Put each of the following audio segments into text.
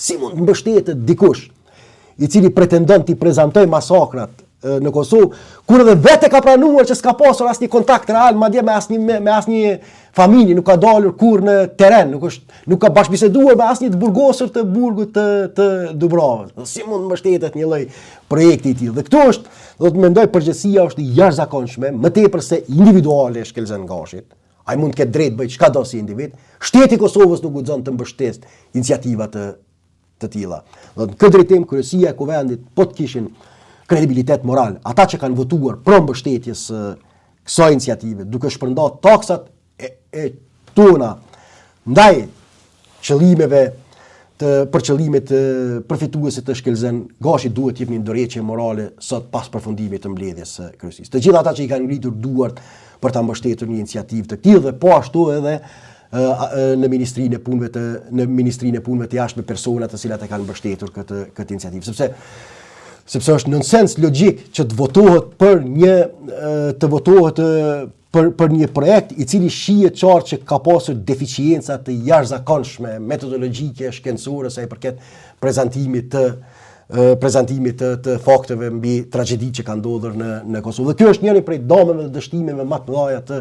Si mund të mbështetet dikush i cili pretendon t'i prezantoj masakrat në Kosovë, kur edhe vete ka pranuar që s'ka pasur asnjë kontakt real madje me asnjë familje, nuk ka dalur kur në teren, nuk ka bashkëbiseduar me asnjë të burgosur të burgut të Dubravës. Si mund mbështetet një lloj projekti i tillë? Dhe këtu është, do të mendoj, përgjegjësia është jashtëzakonshme, më tepër se individuale Shkelzen Gashit. Ai mund të ketë drejt bëj çka do si individ. Shteti i Kosovës nuk guxon të mbështesë iniciativa të tilla. Do të këtë drejtim kryesia e kuvendit po të kishin kredibilitet moral, ata që kanë votuar pro mbështetjes kësaj iniciative, duke shpërndarë taksat e tona ndaj qëllimeve për qëllimet përfituese të Shkelzen Gashit, duhet të jepni dorëheqje morale sot pas përfundimit të mbledhjes së kryesisë. Të gjithë ata që i kanë ngritur duart për ta mbështetur një iniciativë të tillë dhe po ashtu edhe në Ministrinë e Punëve të Jashtme persona të cilat e kanë mbështetur këtë iniciativë, sepse është nonsens logjik që të votohet për një projekt i cili shihet qartë që ka pasur deficienca të jashtëzakonshme metodologjike shkencore sa i përket prezantimit të fakteve mbi tragjeditë që kanë ndodhur në Kosovë. Dhe kjo është njëri prej dëmeve dhe dështimeve më të mëdha të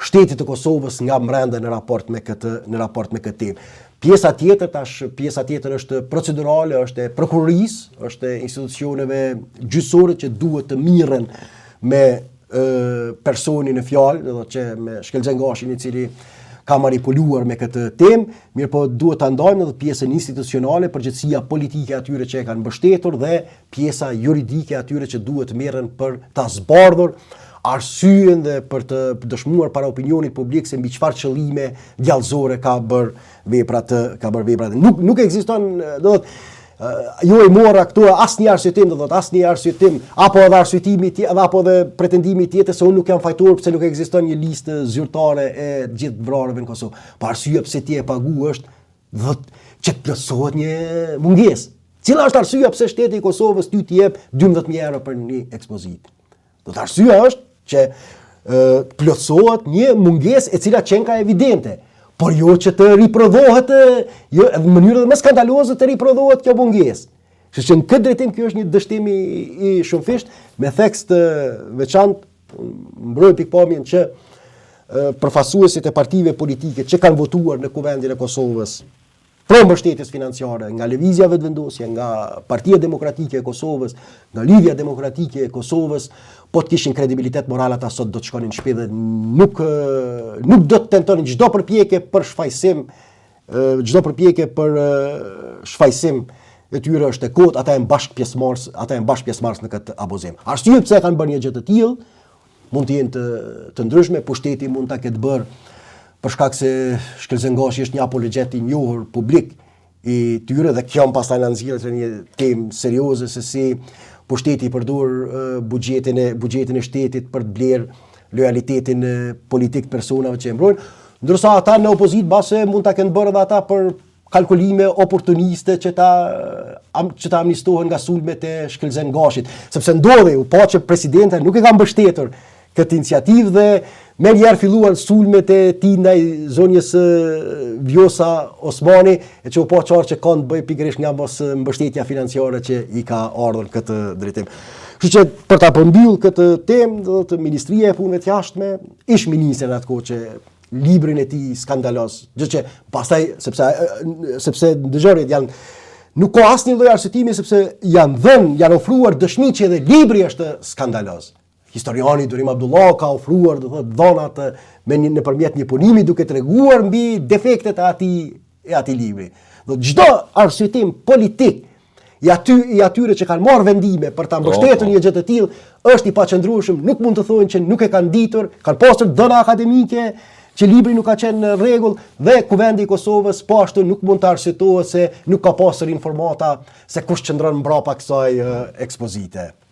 shtetit të Kosovës nga brenda në raport me këtë temë. Pjesa tjetër është procedurale, është e prokurorisë, është e institucioneve gjyqësore që duhet të mirren me personin e fjalë, do të thotë që me Shkelzen Gashin i cili ka manipuluar me këtë temë, mirë po duhet ta ndajmë edhe pjesën institucionale, përgjegjësia politike atyre që e kanë mbështetur dhe pjesa juridike atyre që duhet të merren për ta zbardhur arsyen dhe për të dëshmuar para opinionit publik se mbi çfarë qëllime djallëzore ka bërë veprat. Nuk ekziston, do të thotë, jo e mora këtu asnjë arsyetim, do të thotë asnjë arsyetim apo edhe arsyetimi apo edhe pretendimi tjetër se unë nuk jam fajtor pse nuk ekziston një listë zyrtare e gjithë vrarëve në Kosovë. Po arsyeja pse ti e pagu është do të që të plotësohet një mungesë. Cila është arsyeja pse shteti i Kosovës ty t'i jep 12.000 euro për një ekspozitë? Do të arsyeja është që plotësohet një mungesë e cila qenë ka evidente, por jo që të riprodhohet në mënyrë më skandaloze të riprodhohet kjo mungesë. Kështu që në këtë drejtim kjo është një dështim i shumëfisht me thekst veçantë mbroj pikpamjen që përfaqësuesit e partive politike që kanë votuar në Kuvendin e Kosovës pro mbështetjes financiare nga Lëvizja Vetëvendosje, nga Partia Demokratike e Kosovës, nga Lidhja Demokratike e Kosovës, po të kishin kredibilitet moral ata sot do të shkonin në shtëpi dhe nuk do të tentonin çdo përpjekje për shfaqsim e tyre është e kot, ata janë bashkë pjesëmarrës në këtë abuzim. Arsye pse kanë bërë një gjë të tillë mund të jenë të ndryshme, pushteti mund ta ketë bërë për shkak se Shkelzen Gashi është një apologjet i njohur publik i tyre dhe kjo pastaj na nxjerrë një temë serioze se si pushteti i përdor buxhetin e shtetit për të blerë lojalitetin politik të personave që e mbrojnë, ndërsa ata në opozitë base mund ta kenë bërë edhe ata për kalkulime oportuniste që ta amnistohen nga sulmet e Shkelzen Gashit, sepse ndodhi u pa që presidenti nuk e ka mbështetur këtë iniciativë dhe me njerë filluan sulmet e tij ndaj zonjës Vjosa Osmani, e që u pa qartë që kanë të bëjë pikërisht nga mos mbështetja financiare që i ka ardhur këtë drejtim. Kështu që për ta përmbyll këtë temë, do të Ministria e Punëve të Jashtme, ish ministri në atë kohë që librin e tij skandaloz, gjë që pastaj sepse dëgjorit nuk ka asnjë lloj arsyetimi sepse janë ofruar dëshmi që edhe libri është skandaloz. Historiani Durim Abdullah ka ofruar dhënat nëpërmjet një punimi duke treguar mbi defektet e atij libri. Çdo arsyetim politik i atyre që kanë marrë vendime për ta mbështetur një gjë të tillë është i paqëndrueshëm, nuk mund të thonë që nuk e kanë ditur, kanë pasur dhëna akademike që libri nuk ka qenë në rregull dhe Kuvendi i Kosovës po ashtu nuk mund të arsyetohet se nuk ka pasur informata se kush qëndron mbrapa kësaj ekspozite.